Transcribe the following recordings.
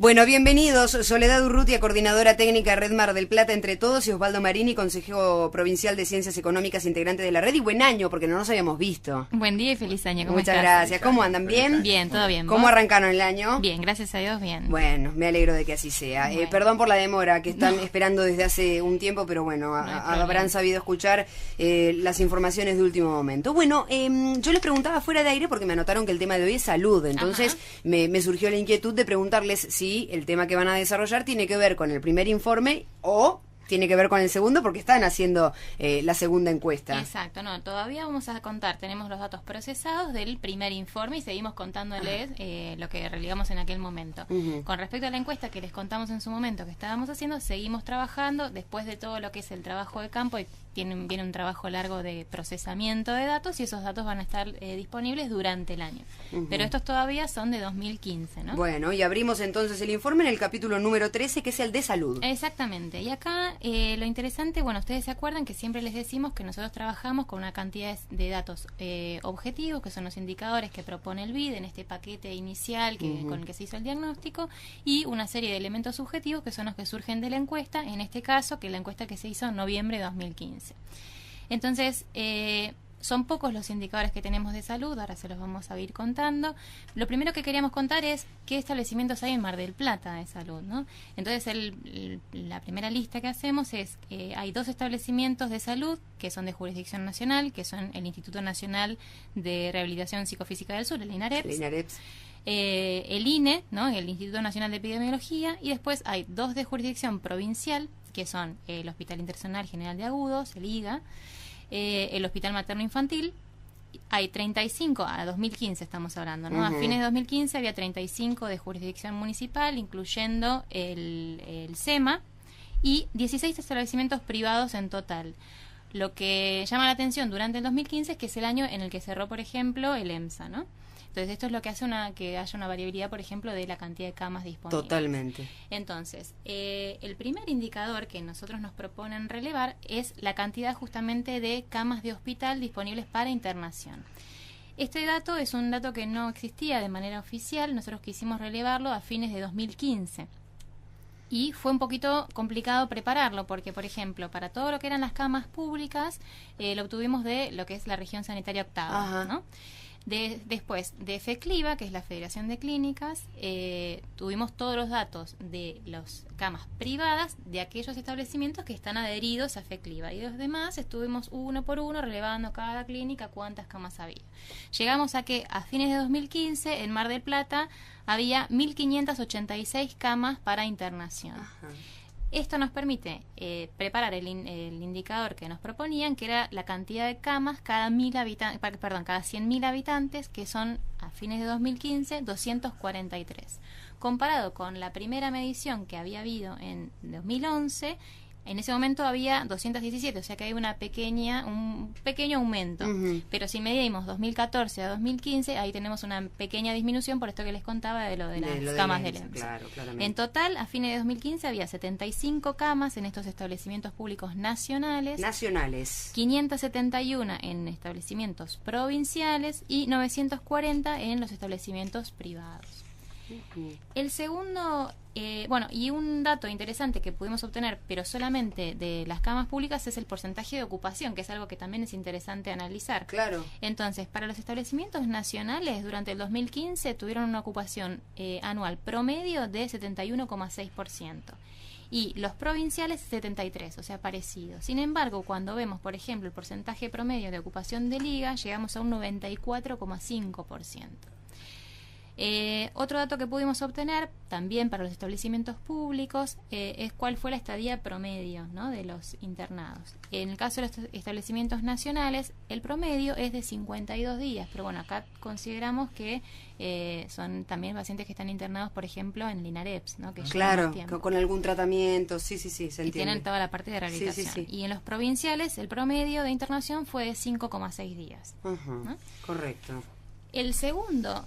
Bueno, bienvenidos. Soledad Urrutia, coordinadora técnica Red Mar del Plata Entre Todos, y Osvaldo Marini, consejero provincial de Ciencias Económicas, integrante de la red. Y buen año, porque no nos habíamos visto. Buen día y feliz año. ¿Cómo Muchas estás? gracias. ¿Cómo andan? ¿Bien? Bien, todo bien. ¿Cómo ¿Vos? arrancaron el año? Bien, gracias a Dios, bien. Bueno, me alegro de que así sea. Bueno. Perdón por la demora, que están esperando desde hace un tiempo, pero bueno, No hay habrán problema. sabido escuchar las informaciones de último momento. Bueno, yo les preguntaba fuera de aire porque me anotaron que el tema de hoy es salud, entonces me surgió la inquietud de preguntarles si el tema que van a desarrollar tiene que ver con el primer informe o tiene que ver con el segundo, porque están haciendo la segunda encuesta. Exacto, no, todavía vamos a contar, tenemos los datos procesados del primer informe y seguimos contándoles lo que realizamos en aquel momento. Con respecto a la encuesta que les contamos en su momento que estábamos haciendo, seguimos trabajando después de todo lo que es el trabajo de campo y viene un trabajo largo de procesamiento de datos y esos datos van a estar disponibles durante el año. Pero estos todavía son de 2015, ¿no? Bueno, y abrimos entonces el informe en el capítulo número 13, que es el de salud. Exactamente. Y acá lo interesante, bueno, ustedes se acuerdan que siempre les decimos que nosotros trabajamos con una cantidad de datos objetivos, que son los indicadores que propone el BID en este paquete inicial con el que se hizo el diagnóstico, y una serie de elementos subjetivos que son los que surgen de la encuesta, en este caso, que la encuesta que se hizo en noviembre de 2015. Entonces, son pocos los indicadores que tenemos de salud, ahora se los vamos a ir contando. Lo primero que queríamos contar es qué establecimientos hay en Mar del Plata de salud, ¿no? Entonces, la primera lista que hacemos es hay 2 establecimientos de salud que son de jurisdicción nacional, que son el Instituto Nacional de Rehabilitación Psicofísica del Sur, el INAREPS. El INE, ¿no? El Instituto Nacional de Epidemiología, y después hay 2 de jurisdicción provincial, que son el Hospital Internacional General de Agudos, el IGA, el Hospital Materno Infantil. Hay 35, a 2015 estamos hablando, ¿no? A fines de 2015 había 35 de jurisdicción municipal, incluyendo el SEMA, y 16 establecimientos privados en total. Lo que llama la atención durante el 2015 es que es el año en el que cerró, por ejemplo, el EMSA, ¿no? Entonces, esto es lo que hace que haya una variabilidad, por ejemplo, de la cantidad de camas disponibles. Totalmente. Entonces, el primer indicador que nosotros nos proponen relevar es la cantidad justamente de camas de hospital disponibles para internación. Este dato es un dato que no existía de manera oficial, nosotros quisimos relevarlo a fines de 2015. Y fue un poquito complicado prepararlo porque, por ejemplo, para todo lo que eran las camas públicas, lo obtuvimos de lo que es la región sanitaria octava, ¿no? Después de FECLIVA, que es la Federación de Clínicas, tuvimos todos los datos de las camas privadas de aquellos establecimientos que están adheridos a FECLIVA, y los demás estuvimos uno por uno relevando cada clínica cuántas camas había. Llegamos a que a fines de 2015 en Mar del Plata había 1.586 camas para internación. Esto nos permite preparar el indicador que nos proponían, que era la cantidad de camas cada 100.000 habitantes, que son a fines de 2015 243. Comparado con la primera medición que había habido en 2011, en ese momento había 217, o sea que hay un pequeño aumento. Pero si medimos 2014 a 2015, ahí tenemos una pequeña disminución, por esto que les contaba de las camas del EMSA. Claro, claramente. En total, a fines de 2015 había 75 camas en estos establecimientos públicos nacionales. 571 en establecimientos provinciales y 940 en los establecimientos privados. El segundo, y un dato interesante que pudimos obtener, pero solamente de las camas públicas, es el porcentaje de ocupación, que es algo que también es interesante analizar. Claro. Entonces, para los establecimientos nacionales, durante el 2015 tuvieron una ocupación anual promedio de 71,6%. Y los provinciales 73%, o sea, parecido. Sin embargo, cuando vemos, por ejemplo, el porcentaje promedio de ocupación de liga, llegamos a un 94,5%. Otro dato que pudimos obtener también para los establecimientos públicos es cuál fue la estadía promedio, ¿no?, de los internados. En el caso de los establecimientos nacionales, el promedio es de 52 días, pero bueno, acá consideramos que son también pacientes que están internados, por ejemplo, en el INAREPS, ¿no?, que claro, con algún tratamiento, sí, se entiende. Y tienen toda la parte de rehabilitación. Sí. Y en los provinciales, el promedio de internación fue de 5,6 días. ¿No? Correcto. El segundo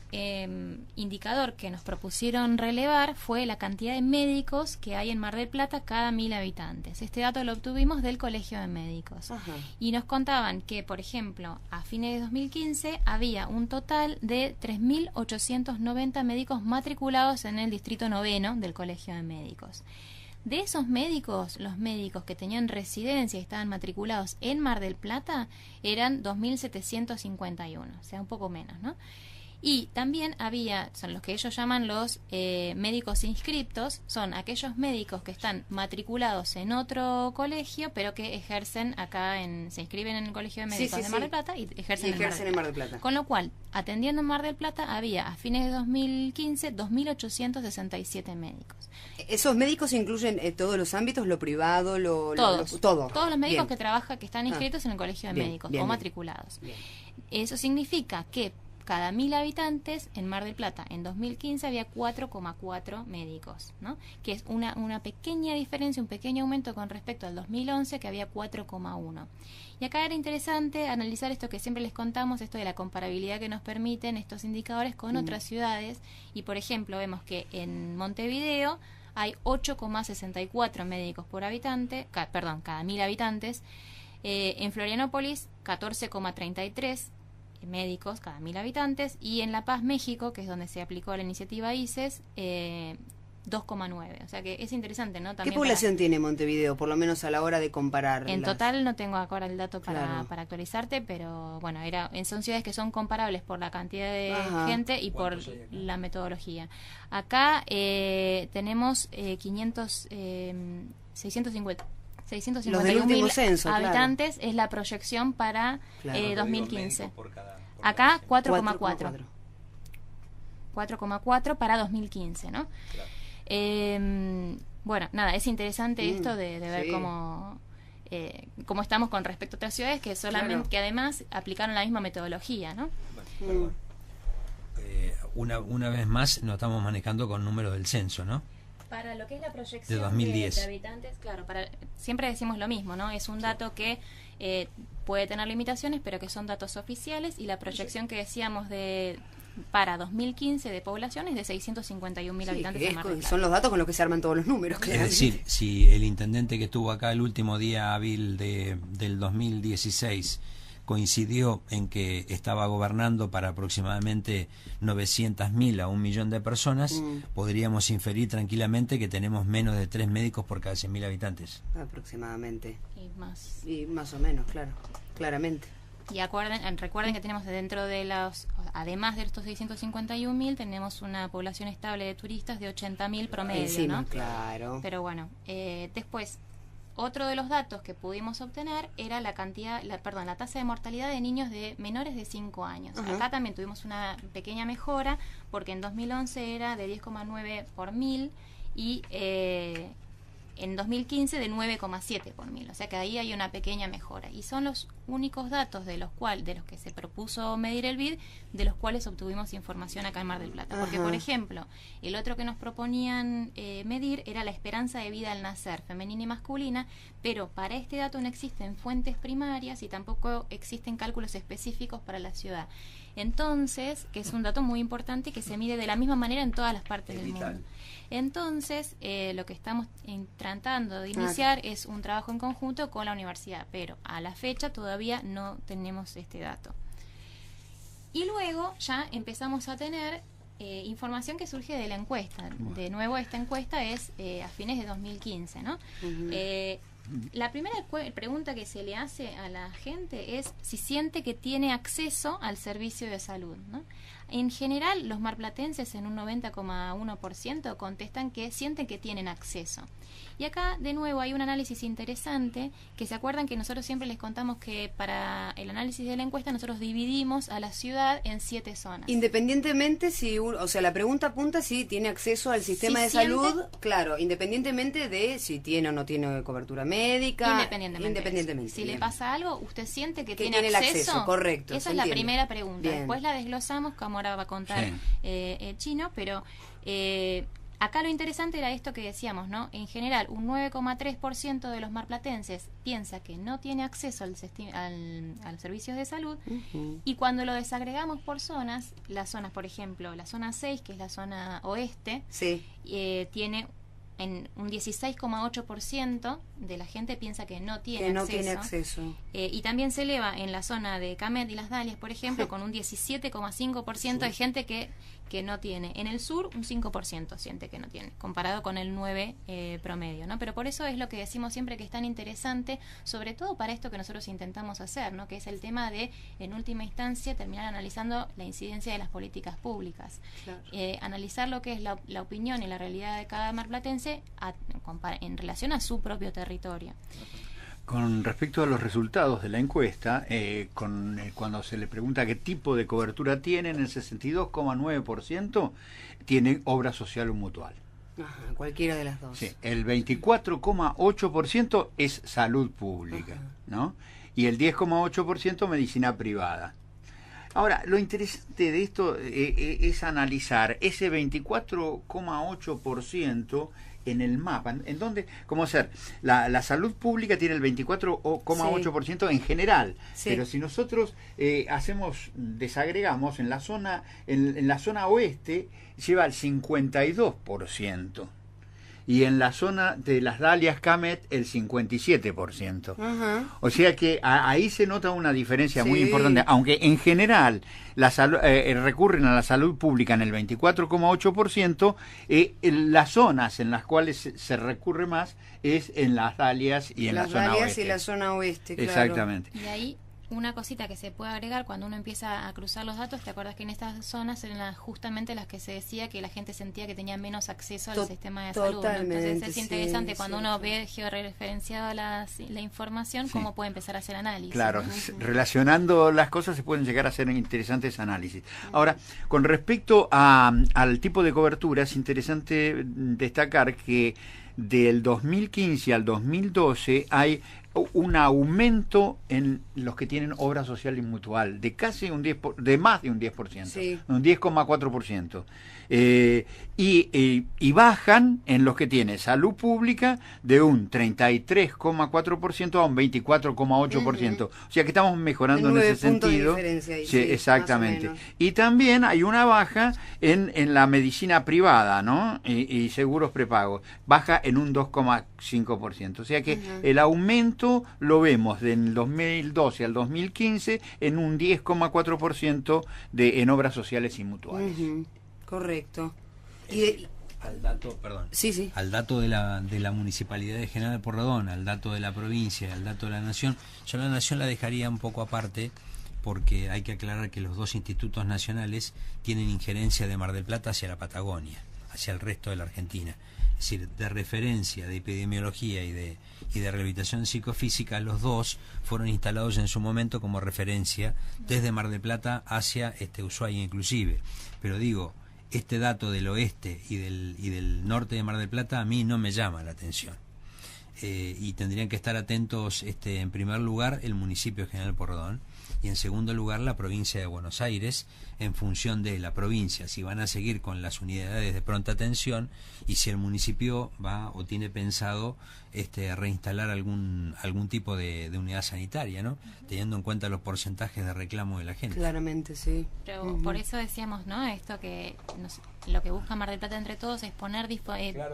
indicador que nos propusieron relevar fue la cantidad de médicos que hay en Mar del Plata cada 1000 habitantes. Este dato lo obtuvimos del Colegio de Médicos. Ajá. Y nos contaban que, por ejemplo, a fines de 2015 había un total de 3.890 médicos matriculados en el distrito 9 del Colegio de Médicos. De esos médicos, los médicos que tenían residencia y estaban matriculados en Mar del Plata eran 2.751, o sea, un poco menos, ¿no? Y también son los que ellos llaman los médicos inscriptos, son aquellos médicos que están matriculados en otro colegio, pero que ejercen acá, se inscriben en el Colegio de Médicos de Mar del Plata y ejercen en Mar del Plata. Con lo cual, atendiendo en Mar del Plata, había a fines de 2015 2.867 médicos. ¿Esos médicos incluyen todos los ámbitos, lo privado, Todos. todo? Todos los médicos Bien. que están inscritos en el Colegio de Médicos o matriculados. Bien. Eso significa que cada 1000 habitantes en Mar del Plata en 2015 había 4,4 médicos, ¿no? Que es una pequeña diferencia, un pequeño aumento con respecto al 2011, que había 4,1. Y acá era interesante analizar esto que siempre les contamos, esto de la comparabilidad que nos permiten estos indicadores con otras ciudades. Y, por ejemplo, vemos que en Montevideo hay 8,64 médicos por habitante, cada 1000 habitantes. En Florianópolis, 14,33 médicos cada 1000 habitantes, y en La Paz, México, que es donde se aplicó la iniciativa ICES, 2,9. O sea que es interesante, ¿no? También ¿qué población tiene Montevideo, por lo menos a la hora de comparar? En total no tengo ahora el dato para actualizarte, pero bueno, son ciudades que son comparables por la cantidad de gente y por la metodología. Acá tenemos 651.000 habitantes, es la proyección para 2015. Acá 4,4. 4,4 para 2015, ¿no? Claro. Bueno, nada, es interesante esto de ver cómo estamos con respecto a otras ciudades que que además aplicaron la misma metodología, ¿no? Una vez más nos estamos manejando con números del censo, ¿no? Para lo que es la proyección de 2010. De habitantes, claro, siempre decimos lo mismo, ¿no? Es un dato que puede tener limitaciones, pero que son datos oficiales, y la proyección que decíamos para 2015 de población es de 651.000 habitantes de Mar del Plata. Son los datos con los que se arman todos los números, claramente. Es decir, si el intendente que estuvo acá el último día hábil del 2016 coincidió en que estaba gobernando para aproximadamente 900.000 a 1 millón de personas, podríamos inferir tranquilamente que tenemos menos de 3 médicos por cada 100.000 habitantes. Aproximadamente. Y más o menos, claro, claramente. Y recuerden que tenemos además de estos 651.000, tenemos una población estable de turistas de 80.000 promedio, ¿no? Claro. Pero bueno, después, otro de los datos que pudimos obtener era la tasa de mortalidad de niños menores de 5 años. Acá también tuvimos una pequeña mejora, porque en 2011 era de 10,9 por 1000 y en 2015 de 9,7 por 1000. O sea que ahí hay una pequeña mejora. Y son los únicos datos de los que se propuso medir el BID, de los cuales obtuvimos información acá en Mar del Plata. Porque, por ejemplo, el otro que nos proponían medir era la esperanza de vida al nacer, femenina y masculina, pero para este dato no existen fuentes primarias y tampoco existen cálculos específicos para la ciudad. Entonces, que es un dato muy importante que se mide de la misma manera en todas las partes del mundo. Entonces, lo que estamos tratando de iniciar es un trabajo en conjunto con la universidad, pero a la fecha todavía no tenemos este dato. Y luego ya empezamos a tener información que surge de la encuesta. De nuevo, esta encuesta es a fines de 2015, ¿no? La primera pregunta que se le hace a la gente es si siente que tiene acceso al servicio de salud, ¿no? En general, los marplatenses en un 90,1% contestan que sienten que tienen acceso. Y acá, de nuevo, hay un análisis interesante, que se acuerdan que nosotros siempre les contamos que para el análisis de la encuesta nosotros dividimos a la ciudad en 7 zonas. Independientemente la pregunta apunta si tiene acceso al sistema de salud, claro, independientemente de si tiene o no tiene cobertura médica. Independientemente. Si le pasa algo, usted siente que tiene el acceso, correcto. Esa es la primera pregunta. Bien. Después la desglosamos, como ahora va a contar Chino, pero Acá lo interesante era esto que decíamos, ¿no? En general, un 9,3% de los marplatenses piensa que no tiene acceso a los servicios de salud, y cuando lo desagregamos por zonas, las zonas, por ejemplo, la zona 6, que es la zona oeste, tiene en un 16,8% de la gente piensa que no tiene acceso. Y también se eleva en la zona de Camet y Las Dalias, por ejemplo, con un 17,5% de gente que no tiene. En el sur, un 5% siente que no tiene, comparado con el 9% promedio, ¿no? Pero por eso es lo que decimos siempre, que es tan interesante, sobre todo para esto que nosotros intentamos hacer, ¿no? Que es el tema de, en última instancia, terminar analizando la incidencia de las políticas públicas. Claro. Analizar lo que es la opinión y la realidad de cada marplatense en relación a su propio territorio. Con respecto a los resultados de la encuesta, cuando se le pregunta qué tipo de cobertura tienen, el 62,9% tiene obra social o mutual. Ajá, cualquiera de las dos. Sí, el 24,8% es salud pública, ¿no? Y el 10,8% medicina privada. Ahora, lo interesante de esto es analizar ese 24,8% en el mapa, en donde, como ser, la salud pública tiene el 24,8% en general, pero si nosotros desagregamos en la zona oeste, lleva el 52%. Y en la zona de Las Dalias, Camet, el 57%. O sea que ahí se nota una diferencia muy importante, aunque en general recurren a la salud pública en el 24,8%, las zonas en las cuales se recurre más es en Las Dalias y en la zona oeste. Las Dalias y la zona oeste, claro. Exactamente. Y ahí una cosita que se puede agregar cuando uno empieza a cruzar los datos, ¿te acuerdas que en estas zonas eran justamente las que se decía que la gente sentía que tenía menos acceso al sistema de salud, ¿no? Entonces es interesante cuando uno ve georreferenciada la información, cómo puede empezar a hacer análisis. Claro, relacionando las cosas se pueden llegar a hacer interesantes análisis. Ahora, con respecto al tipo de cobertura, es interesante destacar que del 2015 al 2012 hay un aumento en los que tienen obra social y mutual de casi de más de un 10%, un 10,4%. Y bajan en los que tienen salud pública de un 33,4% a un 24,8%. O sea que estamos mejorando en ese sentido. Ahí, exactamente. Y también hay una baja en la medicina privada, ¿no? Y seguros prepagos. Baja en un 2,5%. O sea que el aumento lo vemos del 2012 al 2015 en un 10,4% en obras sociales y mutuales. Correcto. Al dato, al dato de la Municipalidad de General Porredón, al dato de la provincia, al dato de la Nación, yo la Nación la dejaría un poco aparte, porque hay que aclarar que los dos institutos nacionales tienen injerencia de Mar del Plata hacia la Patagonia, hacia el resto de la Argentina. Es decir, de referencia de epidemiología y de rehabilitación psicofísica, los dos fueron instalados en su momento como referencia desde Mar del Plata hacia Ushuaia inclusive. Pero digo, este dato del oeste y del norte de Mar del Plata a mí no me llama la atención. Y tendrían que estar atentos, en primer lugar, el municipio de General Porredón, y en segundo lugar la provincia de Buenos Aires, en función de la provincia, si van a seguir con las unidades de pronta atención y si el municipio va o tiene pensado reinstalar algún tipo de unidad sanitaria, ¿no? Teniendo en cuenta los porcentajes de reclamo de la gente. Claramente, sí. Pero por eso decíamos, ¿no? Esto que lo que busca Mar del Plata entre todos es poner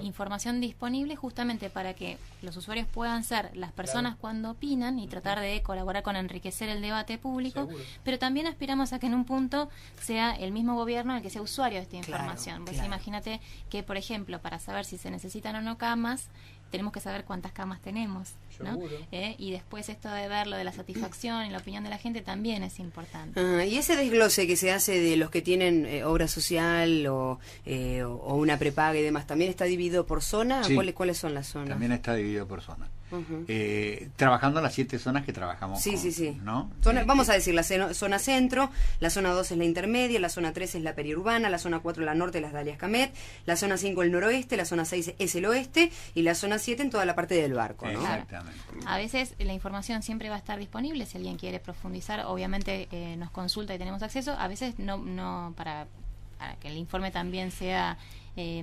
información disponible justamente para que los usuarios puedan ser las personas cuando opinan y tratar de colaborar con enriquecer el debate público, pero también aspiramos a que en un punto sea el mismo gobierno el que sea usuario de esta información. Pues imagínate que, por ejemplo, para saber si se necesitan o no camas, tenemos que saber cuántas camas tenemos, ¿no? Y después esto de ver lo de la satisfacción y la opinión de la gente también es importante. Y ese desglose que se hace de los que tienen obra social o una prepaga y demás, ¿también está dividido por zona? Sí, ¿Cuáles son las zonas? También está dividido por zona. Trabajando en las 7 zonas que trabajamos. ¿no? Vamos a decir, la zona centro, la zona 2 es la intermedia, la zona 3 es la periurbana, la zona 4 la norte, Las Dalias Camet, la zona 5 el noroeste, la zona 6 es el oeste y la zona 7 en toda la parte del barco, ¿no? Exactamente. A veces la información siempre va a estar disponible, si alguien quiere profundizar, obviamente nos consulta y tenemos acceso, a veces no para para que el informe también sea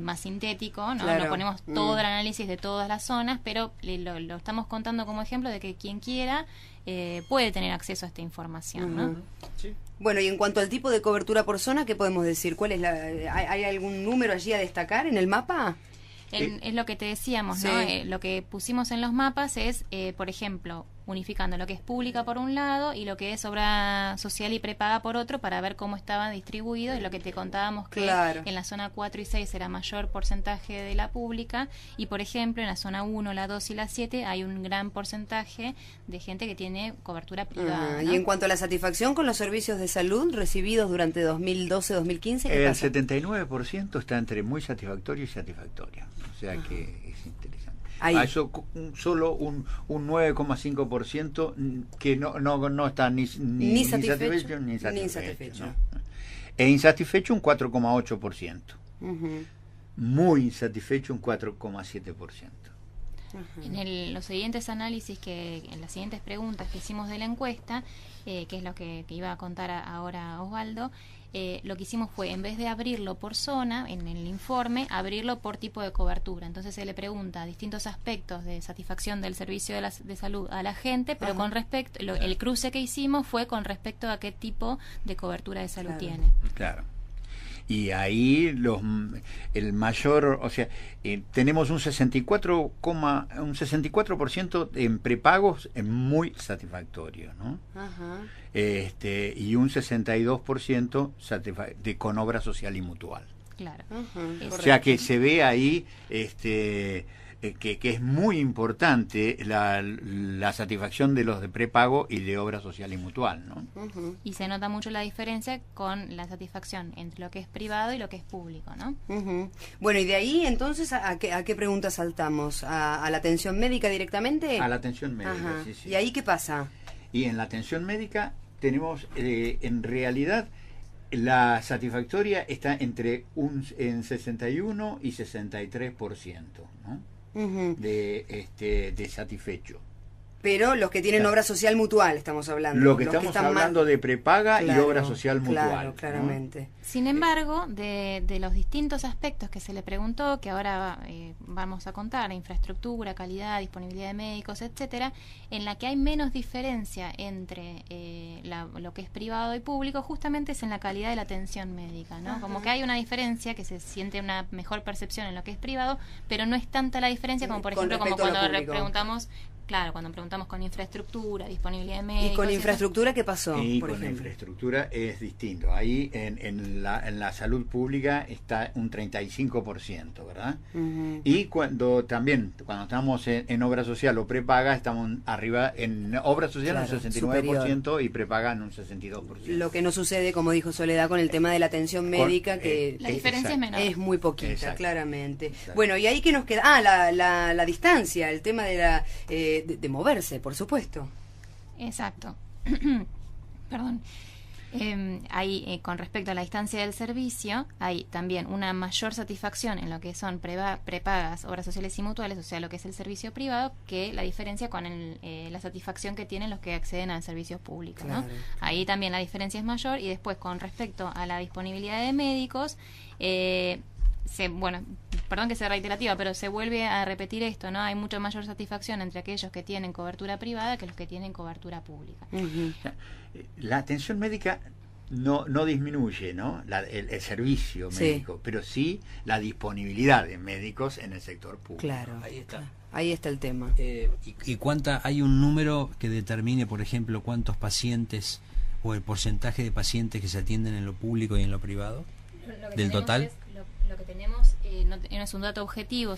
más sintético, ¿no? Claro. No ponemos todo el análisis de todas las zonas, pero lo estamos contando como ejemplo de que quien quiera puede tener acceso a esta información, ¿no? Sí. Bueno, y en cuanto al tipo de cobertura por zona, ¿qué podemos decir? ¿Cuál es hay algún número allí a destacar en el mapa? Es lo que te decíamos, Sí. ¿no? Lo que pusimos en los mapas es, por ejemplo, unificando lo que es pública por un lado y lo que es obra social y prepaga por otro, para ver cómo estaban distribuidos, y lo que te contábamos que Claro. en la zona 4 y 6 era mayor porcentaje de la pública, y por ejemplo en la zona 1, la 2 y la 7 hay un gran porcentaje de gente que tiene cobertura privada, ¿no? Y en cuanto a la satisfacción con los servicios de salud recibidos durante 2012-2015, ¿qué El pasa? 79% está entre muy satisfactorio y satisfactorio. O sea que es interesante. Ahí. A eso solo un 9,5% que no está ni satisfecho ni insatisfecho. ¿no? E insatisfecho un 4,8%. Ujú. Muy insatisfecho un 4,7%. En los siguientes análisis, en las siguientes preguntas que hicimos de la encuesta, que es lo que iba a contar ahora Osvaldo, lo que hicimos fue, en vez de abrirlo por zona en el informe, abrirlo por tipo de cobertura. Entonces se le pregunta distintos aspectos de satisfacción del servicio de salud a la gente, pero con respecto, el cruce que hicimos fue con respecto a qué tipo de cobertura de salud Claro. tiene. Claro. Y ahí el mayor, o sea, tenemos un 64% en prepagos muy satisfactorio, ¿no? Ajá. Y un 62% con obra social y mutual. Claro. Ajá. O sea que se ve ahí que es muy importante la satisfacción de los de prepago y de obra social y mutual, ¿no? Ujú. Y se nota mucho la diferencia con la satisfacción entre lo que es privado y lo que es público, ¿no? Ujú. Bueno, y de ahí entonces, ¿a qué pregunta saltamos? ¿A la atención médica directamente? A la atención médica, Ajá. sí, sí. ¿Y ahí qué pasa? Y en la atención médica tenemos, en realidad, la satisfactoria está en 61 y 63%, ¿no? Ujú. de satisfecho. Pero los que tienen Claro. obra social mutual estamos hablando. Lo que los estamos están hablando de prepaga y Claro, obra social mutual. Claro, ¿no? claramente. Sin embargo, de los distintos aspectos que se le preguntó, que ahora vamos a contar, infraestructura, calidad, disponibilidad de médicos, etcétera, en la que hay menos diferencia entre lo que es privado y público, justamente es en la calidad de la atención médica, ¿no? Como que hay una diferencia, que se siente una mejor percepción en lo que es privado, pero no es tanta la diferencia como, por Con ejemplo, como respecto a lo cuando público. preguntamos. Claro, cuando preguntamos con infraestructura, disponibilidad de médicos. ¿Y con eso. infraestructura qué pasó, Y por con la ejemplo? infraestructura es distinto. Ahí en la salud pública está un 35%, ¿verdad? Ujú. Y cuando estamos en obra social o prepaga, estamos arriba en obra social Claro, un 69% y prepaga en un 62%. Lo que no sucede, como dijo Soledad, con el tema de la atención médica, que La diferencia es menor. es muy poquita, Exacto. claramente. Exacto. Bueno, y ahí que nos queda, la distancia, el tema de moverse, por supuesto. Exacto. Perdón. Ahí, con respecto a la distancia del servicio, hay también una mayor satisfacción en lo que son prepagas, obras sociales y mutuales, o sea, lo que es el servicio privado, que la diferencia con la satisfacción que tienen los que acceden al servicio público, ¿no? Claro. Ahí también la diferencia es mayor. Y después, con respecto a la disponibilidad de médicos, bueno, perdón que sea reiterativa, pero se vuelve a repetir esto, ¿no? Hay mucha mayor satisfacción entre aquellos que tienen cobertura privada que los que tienen cobertura pública. Ujú. La atención médica no disminuye, ¿no? El servicio Sí. médico, pero sí la disponibilidad de médicos en el sector público. Claro. Ahí está. Ahí está el tema. ¿Y cuánta hay un número que determine, por ejemplo, cuántos pacientes o el porcentaje de pacientes que se atienden en lo público y en lo privado? ¿Del total? Lo que tenemos no es un dato objetivo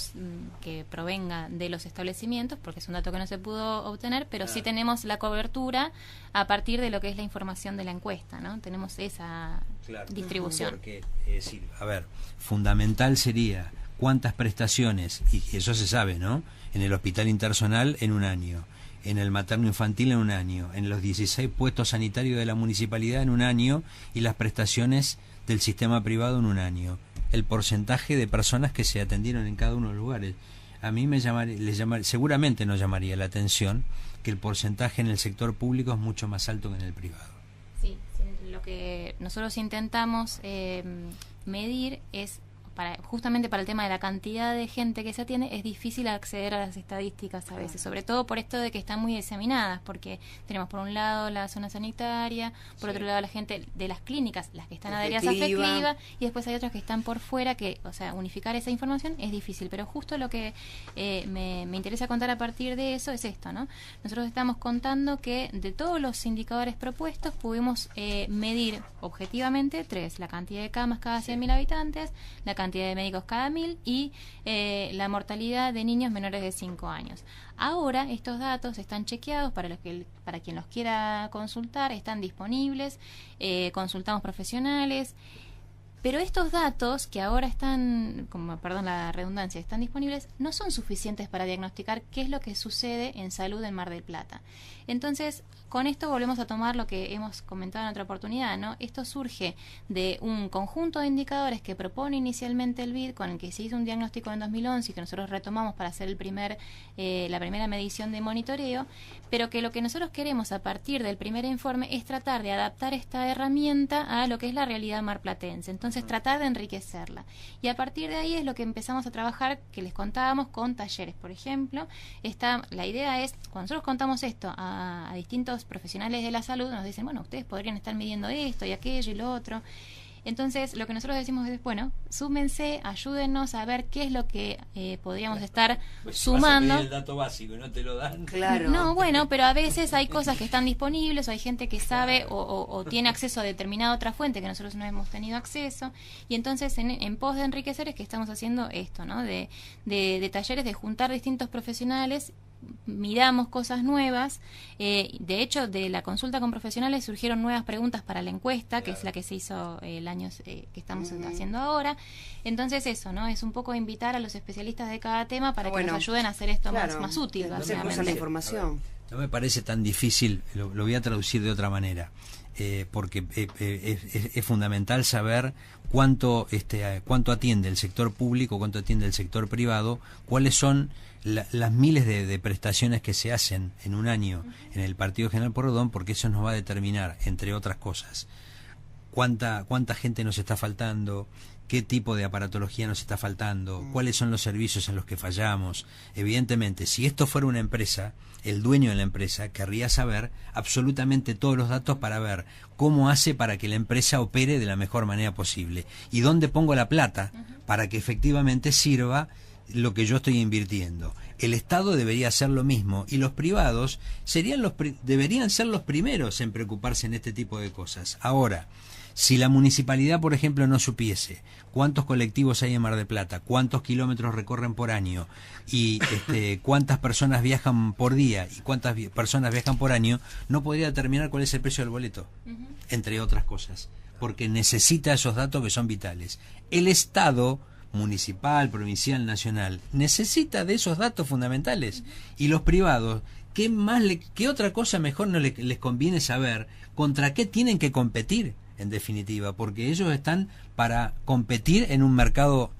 que provenga de los establecimientos, porque es un dato que no se pudo obtener, pero sí tenemos la cobertura a partir de lo que es la información de la encuesta, ¿no? Tenemos esa distribución. Porque, es decir, a ver, fundamental sería cuántas prestaciones, y eso se sabe, ¿no? En el hospital interzonal en un año, en el materno infantil en un año, en los 16 puestos sanitarios de la municipalidad en un año, y las prestaciones del sistema privado en un año. El porcentaje de personas que se atendieron en cada uno de los lugares. A mí seguramente nos llamaría la atención que el porcentaje en el sector público es mucho más alto que en el privado. Sí, lo que nosotros intentamos medir es... justamente para el tema de la cantidad de gente que se atiende, es difícil acceder a las estadísticas a veces, sobre todo por esto de que están muy diseminadas, porque tenemos por un lado la zona sanitaria, por otro lado la gente de las clínicas, las que están adheridas a FECLIVA, y después hay otras que están por fuera, que, o sea, unificar esa información es difícil, pero justo lo que me interesa contar a partir de eso es esto, ¿no? Nosotros estamos contando que de todos los indicadores propuestos pudimos medir objetivamente 3: la cantidad de camas cada 100.000 habitantes, la cantidad de médicos cada 1.000 y la mortalidad de niños menores de 5 años. Ahora estos datos están chequeados para quien los quiera consultar, están disponibles, consultamos profesionales, pero estos datos que ahora están, perdón la redundancia, están disponibles, no son suficientes para diagnosticar qué es lo que sucede en salud en Mar del Plata. Entonces, con esto volvemos a tomar lo que hemos comentado en otra oportunidad, ¿no? Esto surge de un conjunto de indicadores que propone inicialmente el BID, con el que se hizo un diagnóstico en 2011 y que nosotros retomamos para hacer la primera medición de monitoreo, pero que lo que nosotros queremos a partir del primer informe es tratar de adaptar esta herramienta a lo que es la realidad marplatense. Entonces, tratar de enriquecerla. Y a partir de ahí es lo que empezamos a trabajar, que les contábamos con talleres, por ejemplo. La idea es, cuando nosotros contamos esto a distintos profesionales de la salud, nos dicen, bueno, ustedes podrían estar midiendo esto y aquello y lo otro. Entonces, lo que nosotros decimos es, bueno, súmense, ayúdennos a ver qué es lo que podríamos estar sumando. Vas a pedir el dato básico y no te lo dan. Claro. No, bueno, pero a veces hay cosas que están disponibles, o hay gente que sabe o tiene acceso a determinada otra fuente que nosotros no hemos tenido acceso. Y entonces, en pos de enriquecer, es que estamos haciendo esto, ¿no? De talleres, de juntar distintos profesionales, miramos cosas nuevas. De hecho, de la consulta con profesionales surgieron nuevas preguntas para la encuesta, que es la que se hizo el año que estamos haciendo ahora. Entonces eso, ¿no? Es un poco invitar a los especialistas de cada tema para que nos ayuden a hacer esto más útil, básicamente. La información. No me parece tan difícil, lo voy a traducir de otra manera, porque es fundamental saber cuánto atiende el sector público, cuánto atiende el sector privado, cuáles son las miles de prestaciones que se hacen en un año en el Partido General Porredón, porque eso nos va a determinar, entre otras cosas, cuánta gente nos está faltando, qué tipo de aparatología nos está faltando, cuáles son los servicios en los que fallamos. Evidentemente, si esto fuera una empresa, el dueño de la empresa querría saber absolutamente todos los datos para ver cómo hace para que la empresa opere de la mejor manera posible y dónde pongo la plata para que efectivamente sirva lo que yo estoy invirtiendo. El Estado debería hacer lo mismo y los privados deberían ser los primeros en preocuparse en este tipo de cosas. Ahora, si la municipalidad, por ejemplo, no supiese cuántos colectivos hay en Mar del Plata, cuántos kilómetros recorren por año y cuántas personas viajan por día y cuántas personas viajan por año, no podría determinar cuál es el precio del boleto, entre otras cosas, porque necesita esos datos que son vitales. El Estado municipal, provincial, nacional, necesita de esos datos fundamentales. Y los privados, ¿qué otra cosa mejor no les conviene saber contra qué tienen que competir, en definitiva? Porque ellos están para competir en un mercado.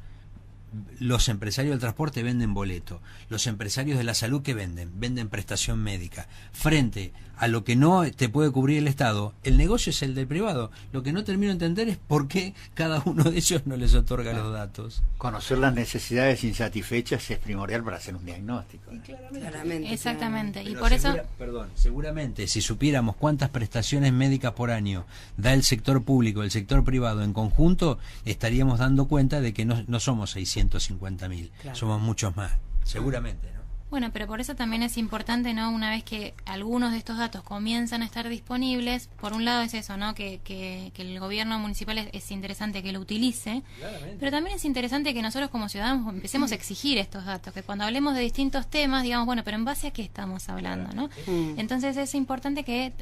Los empresarios del transporte venden boleto, los empresarios de la salud que venden prestación médica. Frente a lo que no te puede cubrir el Estado, el negocio es el del privado. Lo que no termino de entender es por qué cada uno de ellos no les otorga los datos. Conocer las necesidades insatisfechas es primordial para hacer un diagnóstico. Claramente. Exactamente. Pero y por eso... seguramente si supiéramos cuántas prestaciones médicas por año da el sector público, el sector privado en conjunto, estaríamos dando cuenta de que no somos 650.000, somos muchos más, seguramente, ¿no? Bueno, pero por eso también es importante, ¿no? Una vez que algunos de estos datos comienzan a estar disponibles, por un lado es eso, ¿no? Que el gobierno municipal es interesante que lo utilice, pero también es interesante que nosotros como ciudadanos empecemos a exigir estos datos, que cuando hablemos de distintos temas, digamos, bueno, pero ¿en base a qué estamos hablando, no? Entonces es importante que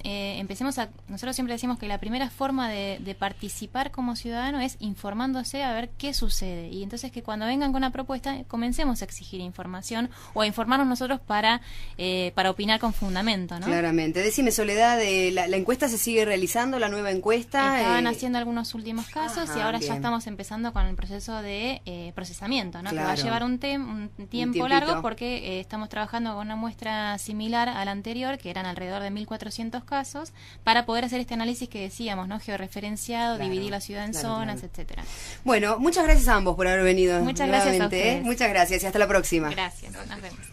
empecemos nosotros siempre decimos que la primera forma de participar como ciudadano es informándose a ver qué sucede, y entonces que cuando vengan con una propuesta comencemos a exigir información o a informar llamarnos nosotros para opinar con fundamento, ¿no? Claramente. Decime, Soledad, la encuesta se sigue realizando, la nueva encuesta. Estaban haciendo algunos últimos casos y ahora bien. ya estamos empezando con el proceso de procesamiento, ¿no? Claro. Que va a llevar un tiempo largo porque estamos trabajando con una muestra similar a la anterior, que eran alrededor de 1.400 casos, para poder hacer este análisis que decíamos, ¿no? Georreferenciado, Claro, dividir la ciudad en zonas, etcétera. Bueno, muchas gracias a ambos por haber venido. Muchas gracias a nuevamente, ustedes. Muchas gracias y hasta la próxima. Gracias. Nos vemos.